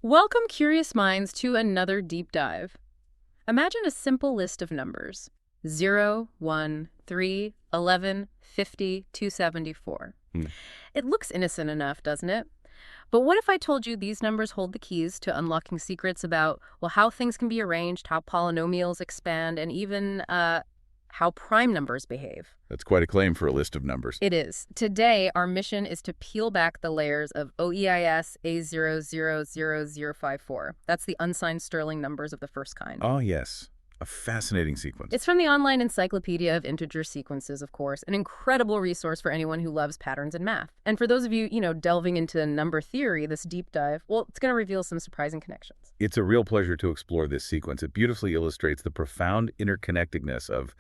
Welcome, curious minds, to another deep dive. Imagine a simple list of numbers: 0, 1, 3, 11, 50, 274. It looks innocent enough, doesn't it? But what if I told you these numbers hold the keys to unlocking secrets about, well, how things can be arranged, how polynomials expand, and even how prime numbers behave? That's quite a claim for a list of numbers. It is. Today, our mission is to peel back the layers of OEIS A000254. That's the unsigned Stirling numbers of the first kind. Oh, yes. A fascinating sequence. It's from the online Encyclopedia of Integer Sequences, of course, an incredible resource for anyone who loves patterns in math. And for those of you, delving into number theory, this deep dive, well, it's going to reveal some surprising connections. It's a real pleasure to explore this sequence. It beautifully illustrates the profound interconnectedness of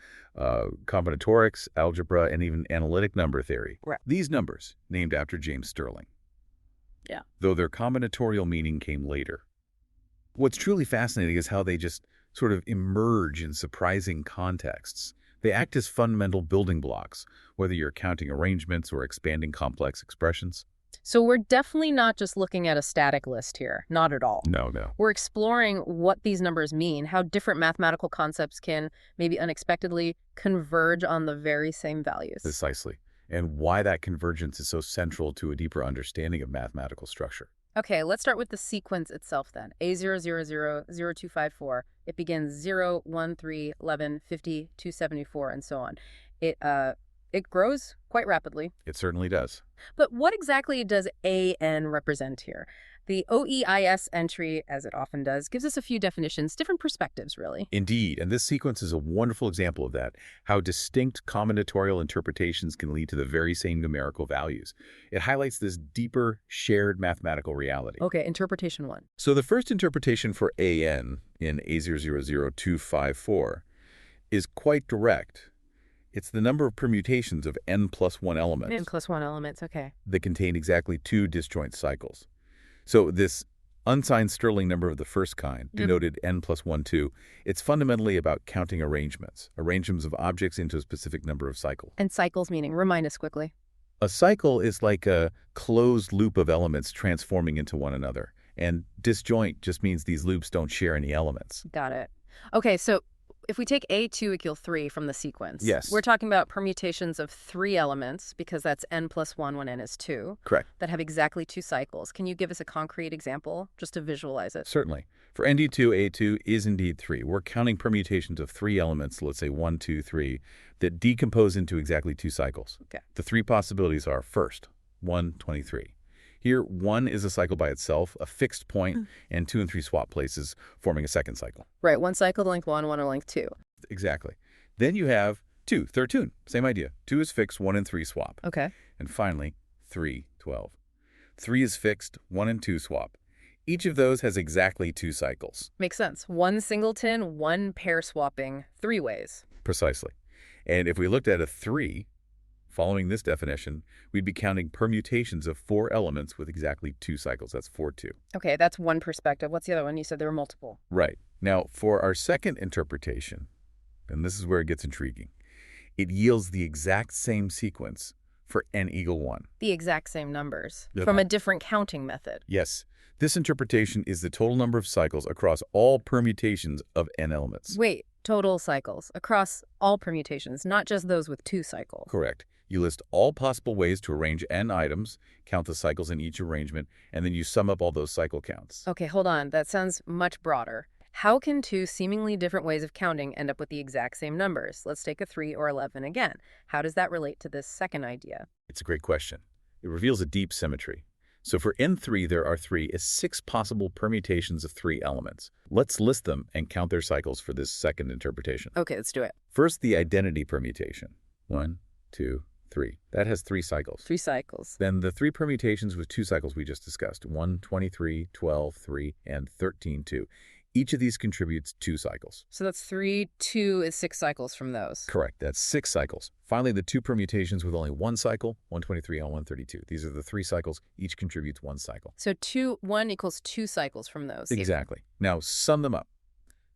combinatorics, algebra, and even analytic number theory. Right. These numbers, named after James Stirling. Yeah. Though their combinatorial meaning came later. What's truly fascinating is how they just sort of emerge in surprising contexts. They act as fundamental building blocks, whether you're counting arrangements or expanding complex expressions. So we're definitely not just looking at a static list here. Not at all. No. We're exploring what these numbers mean, how different mathematical concepts can maybe unexpectedly converge on the very same values. Precisely. And why that convergence is so central to a deeper understanding of mathematical structure. Okay, let's start with the sequence itself then. A000254. It begins 0, 1, 3, 11, 50, 274, and so on. It grows quite rapidly. It certainly does. But what exactly does AN represent here? The OEIS entry, as it often does, gives us a few definitions, different perspectives, really. Indeed, and this sequence is a wonderful example of that, how distinct combinatorial interpretations can lead to the very same numerical values. It highlights this deeper, shared mathematical reality. Okay, interpretation 1. So the first interpretation for AN in A000254 is quite direct. It's the number of permutations of n plus 1 elements. N plus 1 elements, okay. That contain exactly 2 disjoint cycles. So this unsigned Stirling number of the first kind, denoted n plus 1, 2, it's fundamentally about counting arrangements of objects into a specific number of cycles. And cycles meaning? Remind us quickly. A cycle is like a closed loop of elements transforming into one another. And disjoint just means these loops don't share any elements. Got it. Okay, so if we take A2 equal 3 from the sequence, yes, we're talking about permutations of 3 elements, because that's n plus 1 when n is 2. Correct. That have exactly 2 cycles. Can you give us a concrete example just to visualize it? Certainly. For ND2, A2 is indeed 3. We're counting permutations of 3 elements, let's say 1, 2, 3, that decompose into exactly 2 cycles. Okay. The 3 possibilities are, first, 1, 23. Here, 1 is a cycle by itself, a fixed point, and 2 and 3 swap places, forming a second cycle. Right, 1 cycle to length 1, 1 to length 2. Exactly. Then you have 2, third tune, same idea. 2 is fixed, 1 and 3 swap. Okay. And finally, 3, 12. 3 is fixed, 1 and 2 swap. Each of those has exactly 2 cycles. Makes sense. 1 singleton, 1 pair swapping, 3 ways. Precisely. And if we looked at a 3, following this definition, we'd be counting permutations of 4 elements with exactly 2 cycles. That's 4, 2. Okay, that's one perspective. What's the other one? You said there were multiple. Right. Now, for our second interpretation, and this is where it gets intriguing, it yields the exact same sequence for n equal 1. The exact same numbers, Yep. from a different counting method. Yes. This interpretation is the total number of cycles across all permutations of n elements. Wait, total cycles across all permutations, not just those with 2 cycles. Correct. You list all possible ways to arrange n items, count the cycles in each arrangement, and then you sum up all those cycle counts. Okay, hold on. That sounds much broader. How can 2 seemingly different ways of counting end up with the exact same numbers? Let's take a 3 or 11 again. How does that relate to this second idea? It's a great question. It reveals a deep symmetry. So for n3, there are 6 possible permutations of 3 elements. Let's list them and count their cycles for this second interpretation. Okay, let's do it. First, the identity permutation. 1, 2, 3. That has 3 cycles. 3 cycles. Then the 3 permutations with 2 cycles we just discussed. 1, 23, 12, 3, and 13, 2. Each of these contributes 2 cycles. So that's 3, 2 is 6 cycles from those. Correct. That's 6 cycles. Finally, the 2 permutations with only 1 cycle, 123 and 132. These are the 3 cycles. Each contributes 1 cycle. So 1 equals 2 cycles from those. Exactly. Now sum them up.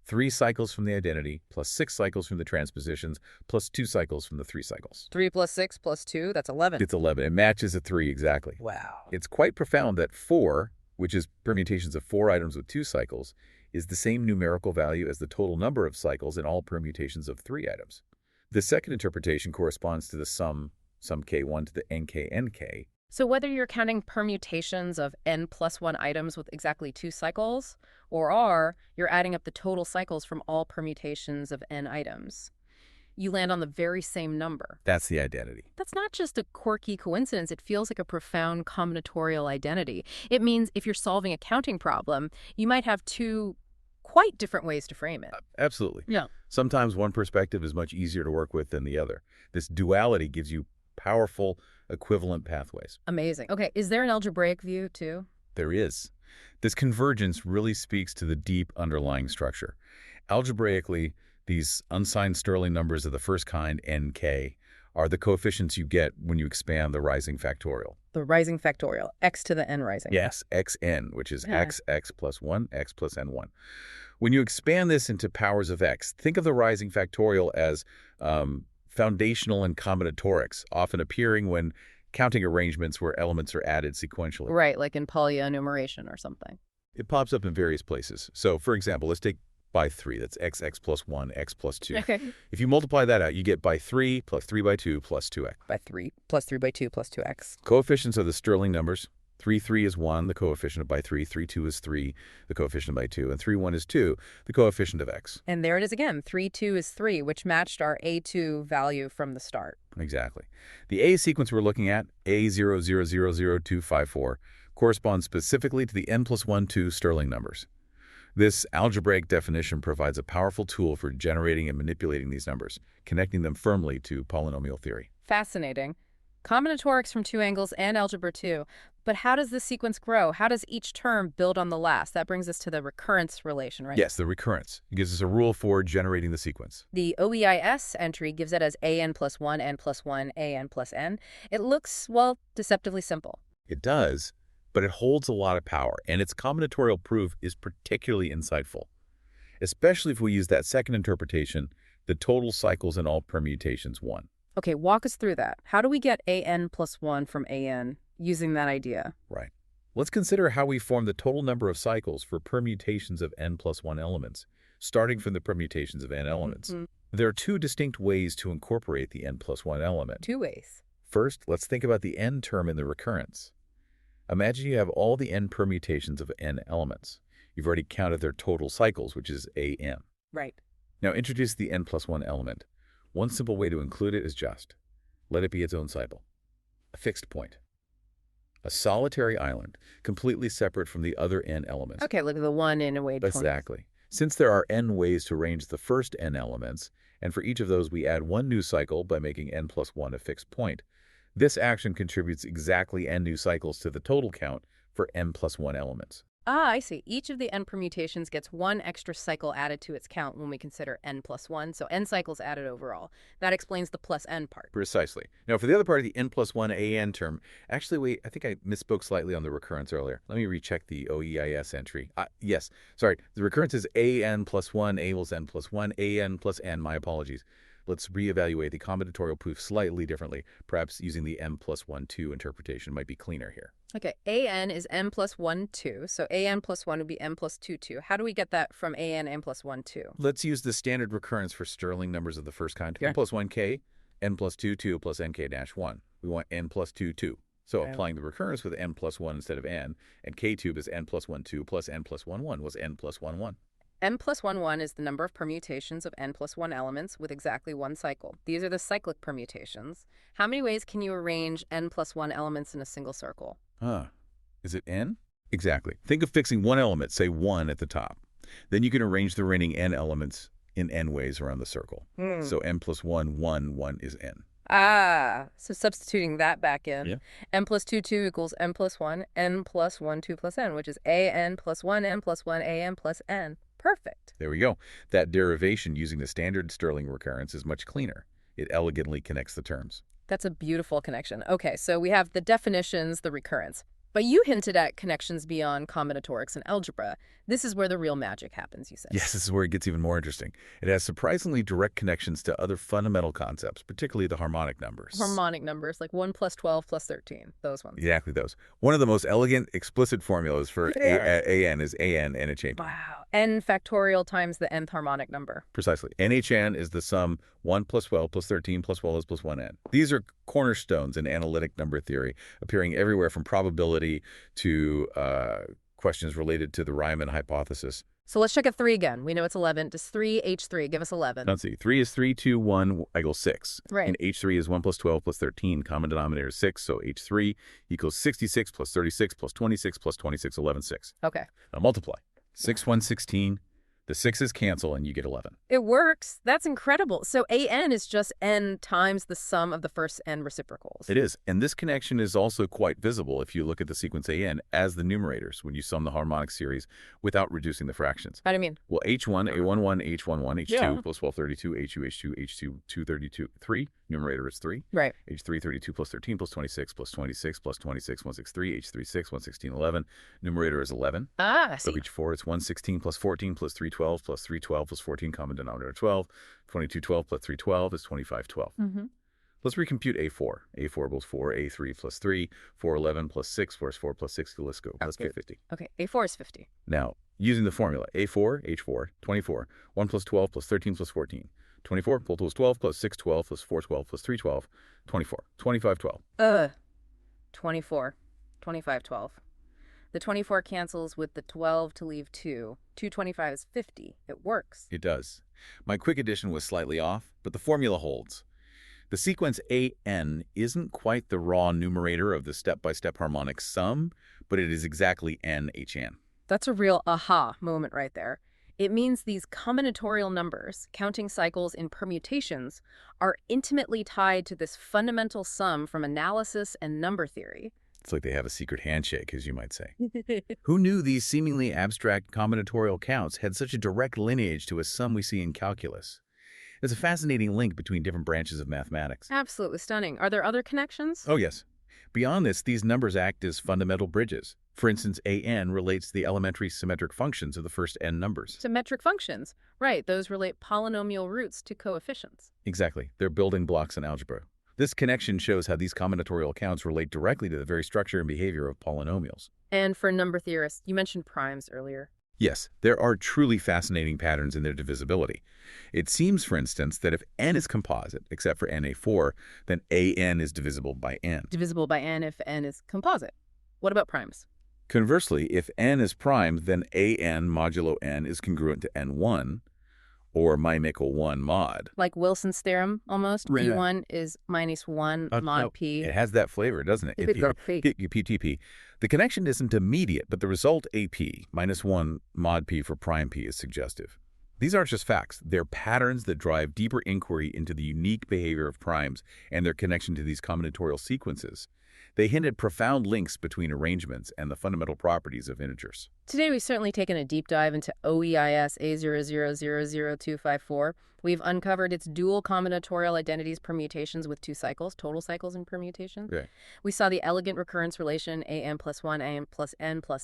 3 cycles from the identity, plus 6 cycles from the transpositions, plus 2 cycles from the 3 cycles. 3 plus 6 plus 2, that's 11. It's 11. It matches a 3 exactly. Wow. It's quite profound that 4, which is permutations of 4 items with 2 cycles, is the same numerical value as the total number of cycles in all permutations of 3 items. The second interpretation corresponds to the sum k1 to the nk. So whether you're counting permutations of n plus 1 items with exactly 2 cycles, or you're adding up the total cycles from all permutations of n items, you land on the very same number. That's the identity. That's not just a quirky coincidence. It feels like a profound combinatorial identity. It means if you're solving a counting problem, you might have 2 quite different ways to frame it. Absolutely. Yeah. Sometimes one perspective is much easier to work with than the other. This duality gives you powerful equivalent pathways. Amazing. Okay, is there an algebraic view too? There is. This convergence really speaks to the deep underlying structure. Algebraically, these unsigned Stirling numbers of the first kind, nk, are the coefficients you get when you expand the rising factorial. The rising factorial, x to the n rising. Yes, xn, which is x plus 1, x plus n1. When you expand this into powers of x, think of the rising factorial as foundational and combinatorics, often appearing when counting arrangements where elements are added sequentially. Right, like in polyenumeration or something. It pops up in various places. So, for example, let's take by 3. That's x plus 1, x plus 2. Okay. If you multiply that out, you get by 3 plus 3 by 2 plus 2x. By 3 plus 3 by 2 plus 2x. Coefficients are the Stirling numbers. 3 is 1, the coefficient of by 3. 3 is 3, the coefficient of by 2. And 3 is 2, the coefficient of x. And there it is again. 3 is 3, which matched our A2 value from the start. Exactly. The A sequence we're looking at, A000254, corresponds specifically to the n plus 1, 2 Stirling numbers. This algebraic definition provides a powerful tool for generating and manipulating these numbers, connecting them firmly to polynomial theory. Fascinating. Combinatorics from 2 angles and algebra too. But how does this sequence grow? How does each term build on the last? That brings us to the recurrence relation, right? Yes, the recurrence. It gives us a rule for generating the sequence. The OEIS entry gives it as an plus 1, n plus 1, an plus n. It looks, well, deceptively simple. It does, but it holds a lot of power, and its combinatorial proof is particularly insightful, especially if we use that second interpretation, the total cycles in all permutations 1. Okay, walk us through that. How do we get an plus 1 from an using that idea? Right. Let's consider how we form the total number of cycles for permutations of n plus 1 elements, starting from the permutations of n elements. There are 2 distinct ways to incorporate the n plus 1 element. 2 ways. First, let's think about the n term in the recurrence. Imagine you have all the n permutations of n elements. You've already counted their total cycles, which is an. Right. Now introduce the n plus 1 element. One simple way to include it is just let it be its own cycle, a fixed point, a solitary island, completely separate from the other n elements. Okay, look at the 1 in a way. Exactly. Since there are n ways to arrange the first n elements, and for each of those we add 1 new cycle by making n plus 1 a fixed point, this action contributes exactly n new cycles to the total count for n plus 1 elements. Ah, I see. Each of the n permutations gets 1 extra cycle added to its count when we consider n plus 1, so n cycles added overall. That explains the plus n part. Precisely. Now, for the other part of the n plus 1 an term, actually, wait, I think I misspoke slightly on the recurrence earlier. Let me recheck the OEIS entry. Yes, sorry. The recurrence is an plus 1, a equals n plus 1, an plus n. My apologies. Let's reevaluate the combinatorial proof slightly differently. Perhaps using the m plus 1, 2 interpretation might be cleaner here. Okay, an is n plus 1, 2. So an plus 1 would be n plus 2, 2. How do we get that from n plus 1, 2? Let's use the standard recurrence for Stirling numbers of the first kind. Yeah. 1 plus 1k, n plus 2, 2 plus nk-1. We want n plus 2, 2. So applying the recurrence with n plus 1 instead of n, and k-tube is n plus 1, 2 plus n plus 1, 1 was n plus 1, 1. n plus 1, 1 is the number of permutations of n plus 1 elements with exactly 1 cycle. These are the cyclic permutations. How many ways can you arrange n plus 1 elements in a single circle? Is it n? Exactly. Think of fixing one element, say 1 at the top. Then you can arrange the remaining n elements in n ways around the circle. So n plus 1, 1, 1 is n. So substituting that back in. Yeah. n plus 2, 2 equals n plus 1, n plus 1, 2 plus n, which is an plus 1, n plus 1, an plus n. Perfect. There we go. That derivation using the standard Stirling recurrence is much cleaner. It elegantly connects the terms. That's a beautiful connection. Okay, so we have the definitions, the recurrence. But you hinted at connections beyond combinatorics and algebra. This is where the real magic happens, you said. Yes, this is where it gets even more interesting. It has surprisingly direct connections to other fundamental concepts, particularly the harmonic numbers. Harmonic numbers, like 1 plus 12 plus 13, those ones. Exactly those. One of the most elegant, explicit formulas for AN is AN NHN. Wow. N factorial times the nth harmonic number. Precisely. NHN is the sum 1 plus 12 plus 13 plus 12 is plus 1n. These are cornerstones in analytic number theory, appearing everywhere from probability to questions related to the Riemann hypothesis. So let's check at 3 again. We know it's 11. Does 3 H3 give us 11? Let's see. 3 is 3, 2, 1 equals 6. Right. And H3 is 1 plus 12 plus 13. Common denominator is 6, so H3 equals 66 plus 36 plus 26 plus 26, 11, 6. Okay. Now multiply. 6, 1, 16. The 6's cancel, and you get 11. It works. That's incredible. So AN is just n times the sum of the first n reciprocals. It is. And this connection is also quite visible if you look at the sequence AN as the numerators when you sum the harmonic series without reducing the fractions. How do you mean? Well, H1, A11, H11, H2 Yeah. plus 1232, H2, H2, H2, 232, 3. Numerator is 3. Right. H3, 32 plus 13 plus 26 plus 26 plus 26, 163, H3, 6, 116, 11. Numerator is 11. Ah, I So see. H4 is 116 plus 14 plus 312 plus 312 plus 14, common denominator 12. 2212 plus 312 is 2512. Mm-hmm. Let's recompute A4. A4 equals 4, A3 plus 3, 411 plus 6, 4 plus 6, let's go. Let's get 50. Okay, A4 is 50. Now, using the formula, A4, H4, 24, 1 plus 12 plus 13 plus 14. 24 plus 12 plus 6, 12 plus 4, 12 plus 3, 12, 24, 25, 12. 24, 25, 12. The 24 cancels with the 12 to leave 2. 225 is 50. It works. It does. My quick addition was slightly off, but the formula holds. The sequence AN isn't quite the raw numerator of the step-by-step harmonic sum, but it is exactly NHN. That's a real aha moment right there. It means these combinatorial numbers, counting cycles in permutations, are intimately tied to this fundamental sum from analysis and number theory. It's like they have a secret handshake, as you might say. Who knew these seemingly abstract combinatorial counts had such a direct lineage to a sum we see in calculus? There's a fascinating link between different branches of mathematics. Absolutely stunning. Are there other connections? Oh, yes. Beyond this, these numbers act as fundamental bridges. For instance, AN relates to the elementary symmetric functions of the first n numbers. Symmetric functions. Right, those relate polynomial roots to coefficients. Exactly. They're building blocks in algebra. This connection shows how these combinatorial counts relate directly to the very structure and behavior of polynomials. And for number theorists, you mentioned primes earlier. Yes, there are truly fascinating patterns in their divisibility. It seems, for instance, that if n is composite, except for NA4, then AN is divisible by n. Divisible by n if n is composite. What about primes? Conversely, if n is prime, then AN modulo n is congruent to N1, or mimical 1 mod. Like Wilson's theorem, almost. Right. P1 is minus 1 mod P. It has that flavor, doesn't it? PTP. The connection isn't immediate, but the result AP, minus 1 mod P for prime P, is suggestive. These aren't just facts. They're patterns that drive deeper inquiry into the unique behavior of primes and their connection to these combinatorial sequences. They hint at profound links between arrangements and the fundamental properties of integers. Today, we've certainly taken a deep dive into OEIS A000254. We've uncovered its dual combinatorial identities permutations with 2 cycles, total cycles and permutations. Right. We saw the elegant recurrence relation AN plus 1, AN plus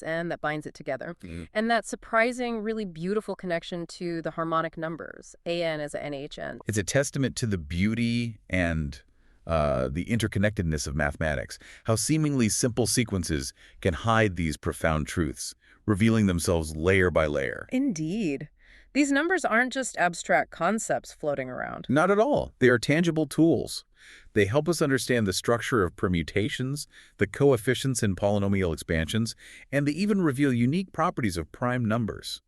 N that binds it together. And that surprising, really beautiful connection to the harmonic numbers, AN as a NHN. It's a testament to the beauty and the interconnectedness of mathematics, how seemingly simple sequences can hide these profound truths, revealing themselves layer by layer. Indeed. These numbers aren't just abstract concepts floating around. Not at all. They are tangible tools. They help us understand the structure of permutations, the coefficients in polynomial expansions, and they even reveal unique properties of prime numbers.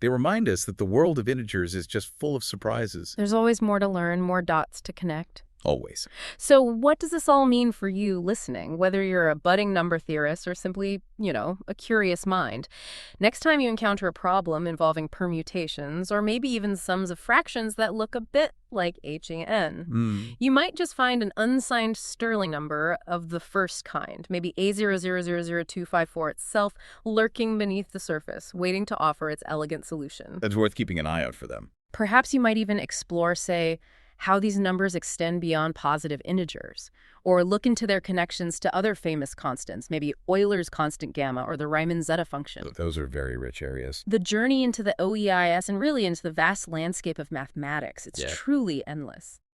They remind us that the world of integers is just full of surprises. There's always more to learn, more dots to connect. Always. So what does this all mean for you listening, whether you're a budding number theorist or simply, a curious mind? Next time you encounter a problem involving permutations or maybe even sums of fractions that look a bit like H and N, you might just find an unsigned Stirling number of the first kind, maybe A000254 itself, lurking beneath the surface, waiting to offer its elegant solution. It's worth keeping an eye out for them. Perhaps you might even explore, say, how these numbers extend beyond positive integers, or look into their connections to other famous constants, maybe Euler's constant gamma or the Riemann zeta function. Those are very rich areas. The journey into the OEIS and really into the vast landscape of mathematics, it's truly endless.